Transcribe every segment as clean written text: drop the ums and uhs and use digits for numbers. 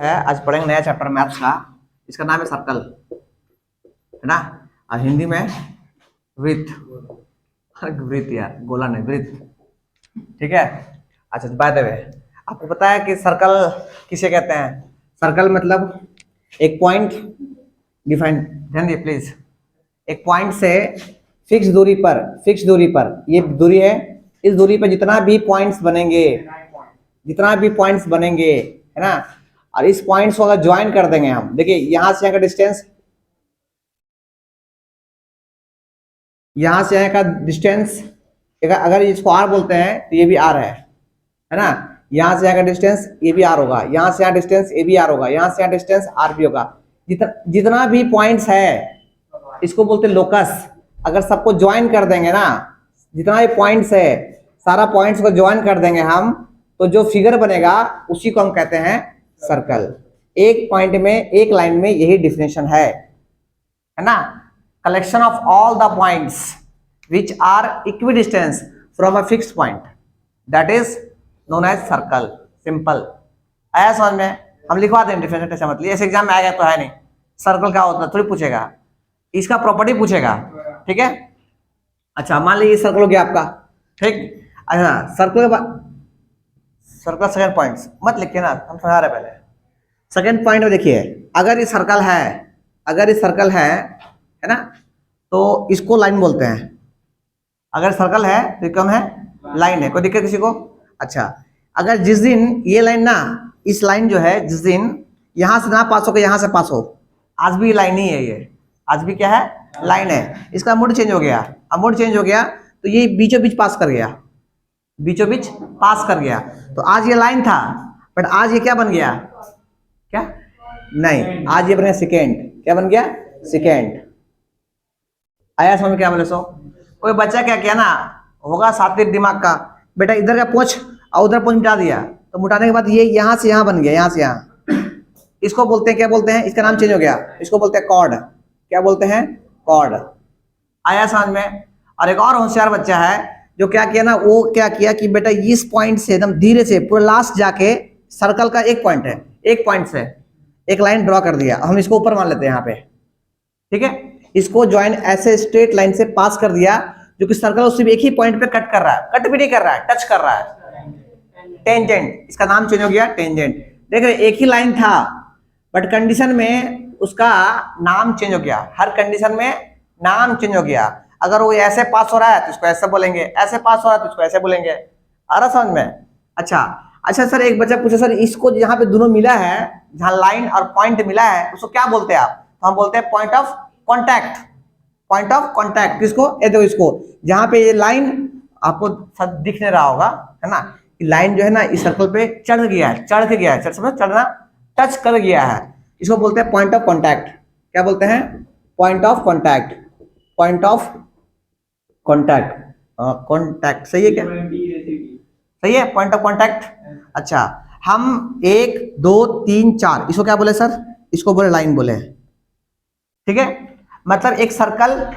है आज पढ़ेंगे नया चैप्टर मैथ्स का। इसका नाम है सर्कल, है ना। और हिंदी में वृत्त। वृत्त यार, गोला नहीं, वृत्त। ठीक है। अच्छा, बाय द वे आपको पता है कि सर्कल किसे कहते हैं? सर्कल मतलब एक पॉइंट डिफाइन, ध्यान दिए प्लीज। एक पॉइंट से फिक्स दूरी पर ये दूरी है, इस दूरी पर जितना भी पॉइंट्स बनेंगे, है ना। और इस पॉइंट्स को अगर ज्वाइन कर देंगे हम, देखिए यहां से यहाँ का डिस्टेंस, यहां से यहाँ का डिस्टेंस, अगर इसको आर बोलते हैं तो ये भी आर है ना। यहां से यहाँ का डिस्टेंस ये भी आर होगा, यहां से यहाँ डिस्टेंस ये भी आर होगा, यहां से यहाँ डिस्टेंस आर भी होगा। जितना भी पॉइंट्स है इसको बोलते हैं लोकस। अगर सबको ज्वाइन कर देंगे ना, जितना भी पॉइंट्स है सारा पॉइंट्स को ज्वाइन कर देंगे हम, तो जो फिगर बनेगा उसी को हम कहते हैं सर्कल। एक पॉइंट में, एक लाइन में यही डिफिनेशन है ना। Collection of all the points which are equidistance from a fixed point, that is known as circle. Simple आया समझ में? हम लिखवा दें डिफिनेशन, ऐसा मतलब ऐसे एग्जाम में आएगा तो है नहीं। सर्कल क्या होता है थोड़ी पूछेगा, इसका प्रॉपर्टी पूछेगा, ठीक है। अच्छा मान लीजिए सर्कल हो गया आपका, ठीक। अच्छा सर्कल के बाद सर्कल सेकंड पॉइंट्स मत लिखिए ना, हम समझा रहे पहले। सेकंड पॉइंट में देखिए, अगर ये सर्कल है ना, तो इसको लाइन बोलते हैं। अगर सर्कल है तो ये कौन है? लाइन है। कोई दिक्कत किसी को? अच्छा, अगर जिस दिन ये लाइन ना, इस लाइन जो है जिस दिन यहां से ना पास हो के यहां से पास हो, आज भी लाइन ही है, ये आज भी क्या है? लाइन है। इसका मोड चेंज हो गया, अब मोड चेंज हो गया तो ये बीचों बीच पास कर गया, बीचों बीच पास कर गया। तो आज ये लाइन था, बट आज ये क्या बन गया? क्या? नहीं, आज ये बन गया सेकेंड। क्या बन गया? सेकेंड। आया समझ में? क्या बोले सो? कोई बच्चा क्या किया ना, होगा सात्विक दिमाग का, बेटा इधर का पूछ और उधर पूछ मिटा दिया, तो मिटाने के बाद ये यहां से यहां बन गया, यहां से यहां। इसको बोलते हैं, क्या बोलते हैं? इसका नाम चेंज हो गया, इसको बोलते हैं कॉर्ड। क्या बोलते हैं? कॉर्ड। आया समझ में? और एक और होशियार बच्चा है जो क्या किया ना, वो क्या किया कि बेटा इस पॉइंट से एकदम धीरे से पूरा लास्ट जाके, सर्कल का एक पॉइंट है, एक पॉइंट से एक लाइन ड्रॉ कर दिया। हम इसको ऊपर मान लेते हैं यहाँ पे, ठीक है। इसको ज्वाइन ऐसे स्ट्रेट लाइन से पास कर दिया, जो कि सर्कल उसी एक ही पॉइंट पे कट कर रहा है, कट भी नहीं कर रहा है, टच कर रहा है, टेंजेंट। इसका नाम चेंज हो गया, टेंजेंट। देख रहे एक ही लाइन था, बट कंडीशन में उसका नाम चेंज हो गया। हर कंडीशन में नाम चेंज हो गया। अगर वो ऐसे पास हो रहा है तो इसको ऐसे बोलेंगे, ऐसे पास हो रहा है तो इसको ऐसे बोलेंगे। आ रहा समझ में? अच्छा अच्छा सर, एक बच्चा पूछे सर इसको जहां पे दोनों मिला है, जहां लाइन और पॉइंट मिला है, उसको क्या बोलते हैं आप? तो हम बोलते हैं point of contact. Point of contact किसको? ये देखो इसको, जहां पे ये लाइन आपको सब दिख नहीं रहा होगा, है ना। लाइन जो है ना इस सर्कल पे चढ़ गया है, चढ़ के गया है, समझ? चढ़ना, टच कर गया है, इसको बोलते हैं पॉइंट ऑफ कॉन्टैक्ट। क्या बोलते हैं? Point of contact. Point of contact, contact सही है क्या? सही है, पॉइंट ऑफ कॉन्टैक्ट। अच्छा, हम 1 2 3 4 इसको क्या बोले सर? इसको बोले लाइन बोले, ठीक है। मतलब एक सर्कल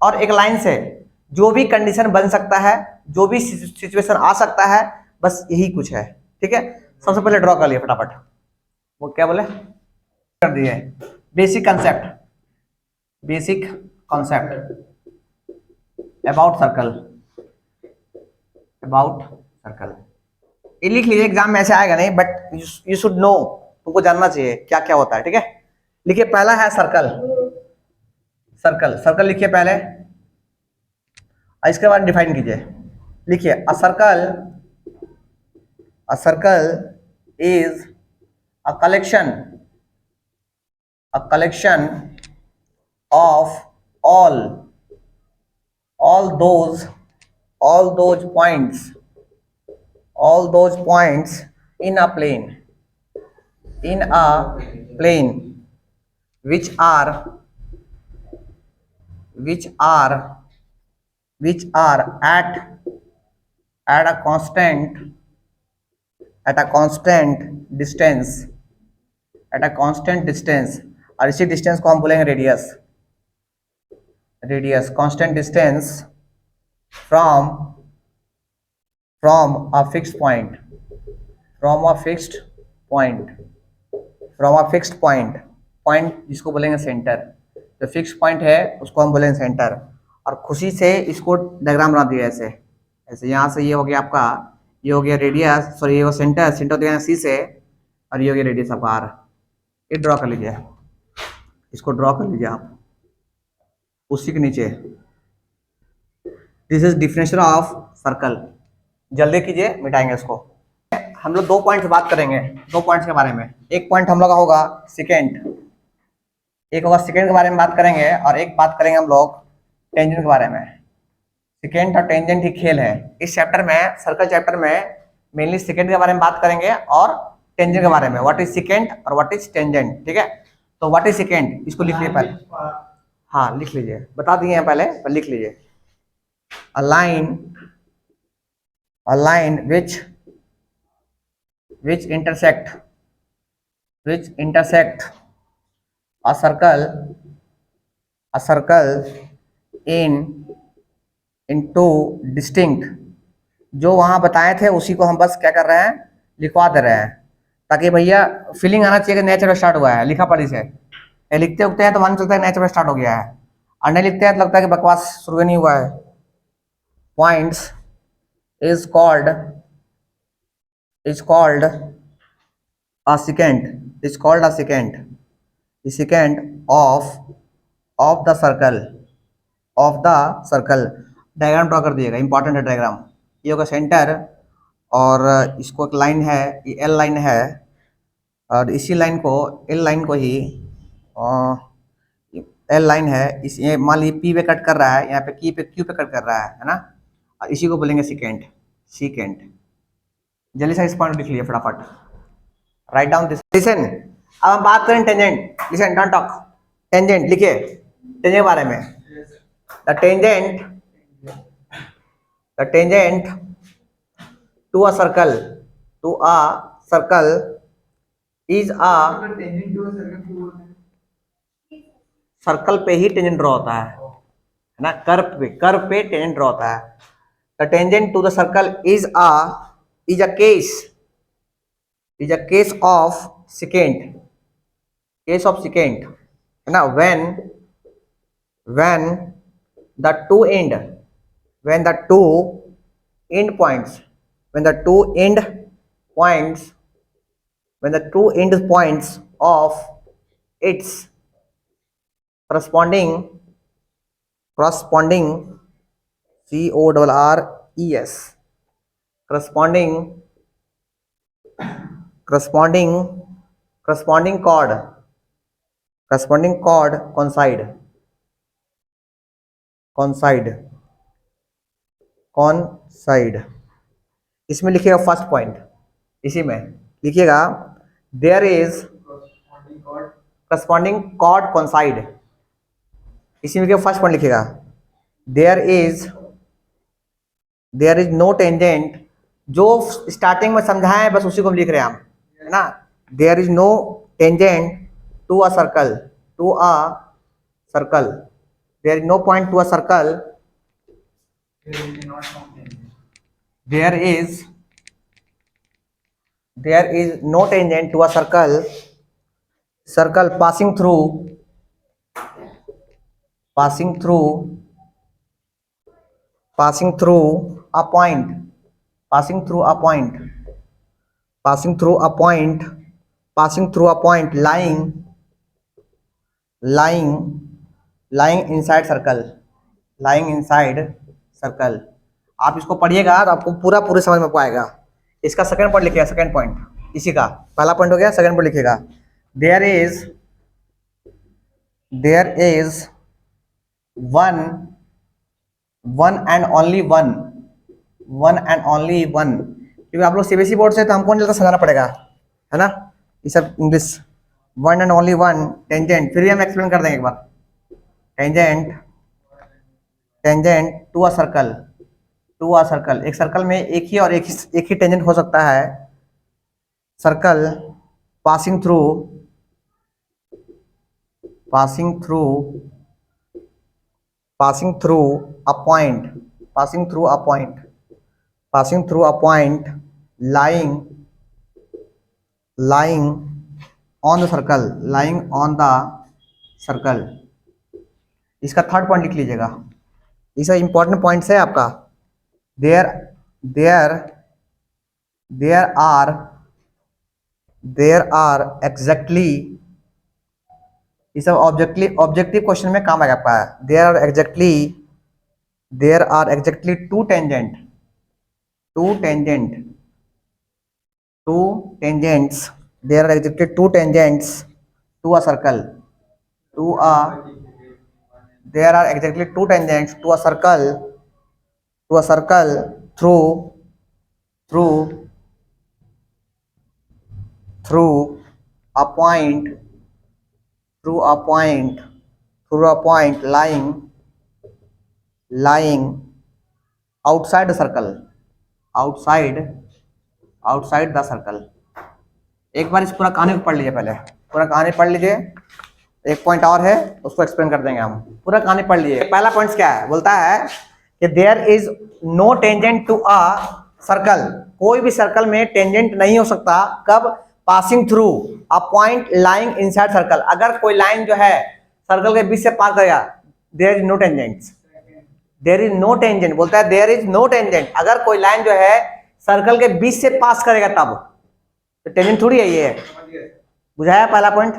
और एक लाइन से जो भी कंडीशन बन सकता है, जो भी सिचुएशन आ सकता है, बस यही कुछ है, ठीक है। सबसे पहले ड्रॉ कर लिया फटाफट, वो क्या बोले कर दिए, basic concept, basic concept about circle, about circle. ये लिख लीजिए, एग्जाम में ऐसे आएगा नहीं, बट यू शुड नो, तुमको जानना चाहिए क्या क्या होता है, ठीक है। लिखिए, पहला है सर्कल। सर्कल, सर्कल लिखिए पहले, इसके बाद डिफाइन कीजिए। लिखिए, अ circle is a collection of all those points in a plane which are at a constant distance, और इसी डिस्टेंस को हम बोलेंगे radius. Constant distance from a fixed point, from a fixed point, point जिसको बोलेंगे centre, जो fixed point है उसको हम बोलेंगे सेंटर। और खुशी से इसको डायग्राम बना दिया ऐसे, ऐसे यहाँ से ये हो गया आपका, ये हो गया रेडियस, सॉरी ये हो सेंटर, सेंटर दिया सी से, और ये हो गया रेडियस ऑफ आर। ये ड्रॉ कर लीजिए, इसको ड्रॉ कर लीजिए आप उसी के नीचे। This is definition of circle. जल्दी कीजिए, मिटाएंगे इसको। हम लोग 2 पॉइंट्स बात करेंगे, 2 पॉइंट्स के बारे में। एक पॉइंट हम लोग का होगा सेकेंड, एक होगा सेकेंड के बारे में बात करेंगे, और एक बात करेंगे हम लोग टेंजेंट के बारे में। सेकेंड और टेंजेंट ही खेल है इस चैप्टर में, सर्कल चैप्टर में मेनली सेकेंड के बारे में बात करेंगे और टेंजेंट के बारे में, व्हाट इज सेकेंड और व्हाट इज टेंजेंट। ठीक है, तो व्हाट इज सेकेंड, इसको लिख लीजिए पहले। हाँ लिख लीजिए, बता दिए हैं पहले, पर लिख लीजिए। a line which intersect a circle in two distinct, जो वहां बताए थे उसी को हम बस क्या कर रहे हैं, लिखवा दे रहे हैं, ताकि भैया फीलिंग आना चाहिए कि नेचुरल स्टार्ट हुआ है। लिखा पढ़ी से लिखते उगते हैं तो मान चलता है नेचुरल स्टार्ट हो गया है, और नहीं लिखते हैं तो लगता है कि बकवास शुरू नहीं हुआ है। Points is called a secant, is called a secant, the secant of the circle, diagram draw कर दिएगा, इंपॉर्टेंट है डायग्राम। ये होगा सेंटर, और इसको एक लाइन है, ये एल लाइन है, और इसी लाइन को, एल लाइन को ही एल लाइन है, इस ये मान लीजिए पी पे कट कर रहा है, यहाँ पे की पे क्यू पे कट कर रहा है ना, और इसी को बोलेंगे सेकेंट, सीकेंट। जल्दी से इस पॉइंट लिख लिया फटाफट, राइट डाउन दिस। लिसन, अब हम बात करें tangent. Listen, don't talk, tangent लिखिए, टेंजेंट के बारे में। The tangent to a circle is a, circle पे ही टेंजेंट ड्रॉ होता है ना, कर्व पे टेंजेंट ड्रॉ होता है। The tangent to the circle is a case of secant, है ना, when the two end points of its corresponding CORRES corresponding chord coincide। इसमें लिखिएगा फर्स्ट पॉइंट, इसी में लिखिएगा there is corresponding chord coincide, इसी में फर्स्ट पॉइंट लिखिएगा। देयर इज नो टेंजेंट, जो स्टार्टिंग में समझाए हैं बस उसी को हम लिख रहे हैं हम, है ना। There is no tangent to a circle, there is no point to a circle, there is no tangent to a circle passing through a point lying inside circle। आप इसको पढ़िएगा तो आपको पूरे समझ में पाएगा। इसका सेकंड पॉइंट लिखिएगा, सेकंड पॉइंट, इसी का पहला पॉइंट हो गया, सेकंड पॉइंट लिखिएगा। There is one and only one, क्योंकि आप लोग सीबीएसई बोर्ड से तो हमको नहीं लगता समझाना पड़ेगा, है ना, ये सब English. One and only one tangent, फिर भी हम एक्सप्लेन कर देंगे एक बार। टेंजेंट टू अ सर्कल, एक सर्कल में एक ही टेंजेंट हो सकता है। Circle passing through a point lying on the circle, lying on the circle. इसका थर्ड पॉइंट लिख लीजिएगा, ये सब इंपॉर्टेंट पॉइंट्स है आपका। There there there are exactly, ये सब ऑब्जेक्टिव क्वेश्चन में काम आएगा आपका। There are exactly two tangent two tangents there are exactly two tangents to a circle to a there are exactly two tangents to a circle through through through a point through a point lying outside the circle, outside the circle। एक बार इस पूरा कहानी को पढ़ लीजिए, पहले पूरा कहानी पढ़ लीजिए। एक पॉइंट और है उसको एक्सप्लेन कर देंगे हम। पूरा कहानी पढ़ लीजिए। पहला पॉइंट क्या है, बोलता है कि there is no tangent to a circle, कोई भी सर्कल में टेंजेंट नहीं हो सकता। कब? Passing through a point lying inside circle, अगर कोई लाइन जो है सर्कल के बीच से पार करेगा, there is no tangent. There is no tangent, बोलता है देयर इज नो टेंजेंट, अगर कोई लाइन जो है सर्कल के बीच से पास करेगा तब, तो टेंजेंट थोड़ी है ये। बुझाया पहला पॉइंट?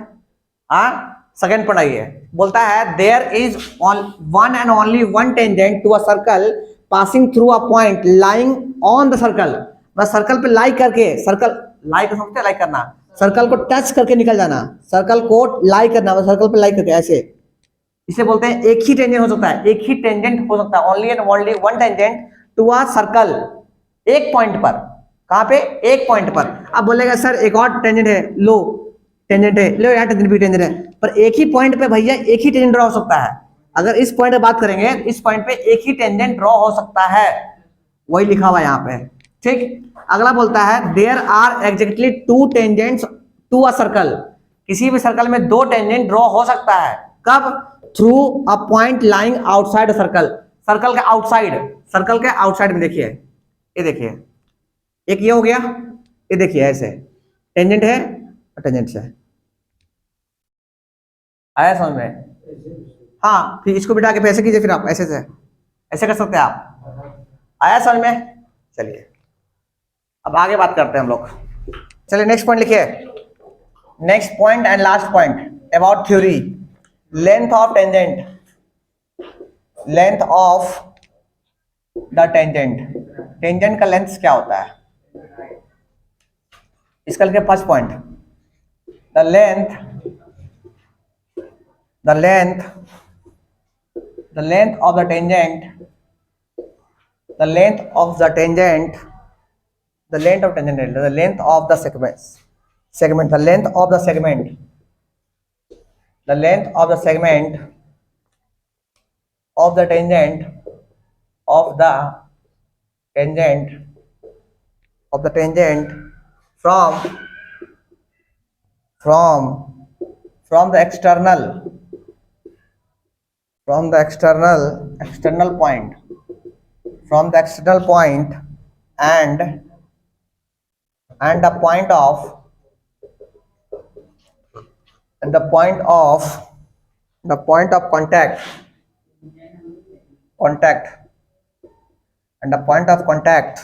हाँ, सेकंड पॉइंट आइए, बोलता है there is one and only one tangent to a circle passing through a point lying on the circle, बस सर्कल पे लाई करके, सर्कल लाई कर सकते हैं, लाई करना, सर्कल को टच करके निकल जाना, सर्कल को लाई करना, बस सर्कल पे लाई करके ऐसे, इसे बोलते हैं एक ही टेंजेंट हो सकता है, एक ही टेंजेंट हो सकता है, only and only one tangent to a circle, एक पॉइंट पर। कहां पे? एक पॉइंट पर। अब बोलेगा सर एक और टेंजेंट है, लो टेंजेंट है, लो यहाँ टेंजेंट भी टेंजेंट है, पर एक ही पॉइंट पे भैया एक ही टेंजेंट ड्रॉ हो सकता है। अगर इस पॉइंट पे बात करेंगे, इस पॉइंट पे एक ही टेंजेंट ड्रॉ हो सकता है, वही लिखा हुआ है यहाँ पे। ठीक, अगला बोलता है there are exactly two tangents to a circle, किसी भी सर्कल में दो टेंजेंट ड्रॉ हो सकता है। कब? Through a point lying outside circle, circle के आउटसाइड में। देखिए, ये देखिए, एक ये हो गया, ये देखिए ऐसे टेंजेंट है और टेंजेंट से आया समझ में? हाँ, फिर इसको बिठा के फिर ऐसे कीजिए, फिर आप ऐसे से ऐसे कर सकते हैं आप। आया समझ में? चलिए अब आगे बात करते हैं हम लोग। चलिए नेक्स्ट पॉइंट लिखिए, next point and last point about theory. Length of tangent, length of the tangent, tangent का लेंथ क्या होता है, इसका लिखिए first point. The length of the tangent, the length of the tangent, the length of tangent, the length of the segment, the length of the segment, the length of the segment of the tangent of the tangent of the tangent from the external point, from the external point and the point of contact and the point of contact,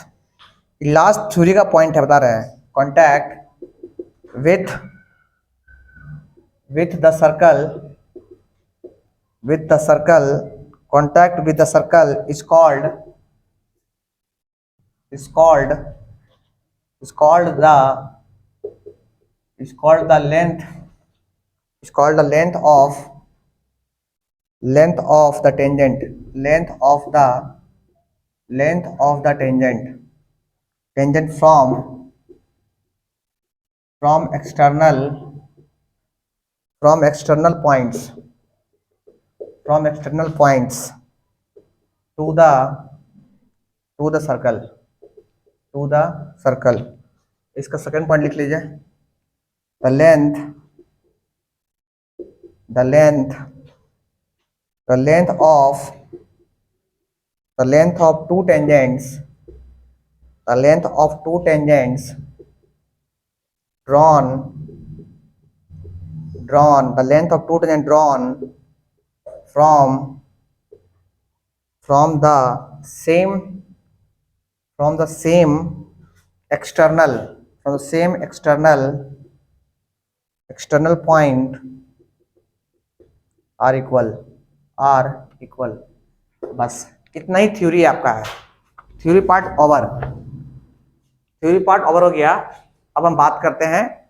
last theory का point है, बता रहे हैं, contact with the circle, contact with the circle is called the length of the tangent, length of the tangent from external points to the circle, इसका second point लिख लीजिए। the length of two tangents, drawn drawn, the length of two tangent drawn from the same external point are equal। बस इतना ही theory आपका है। Theory part over हो गया। अब हम बात करते हैं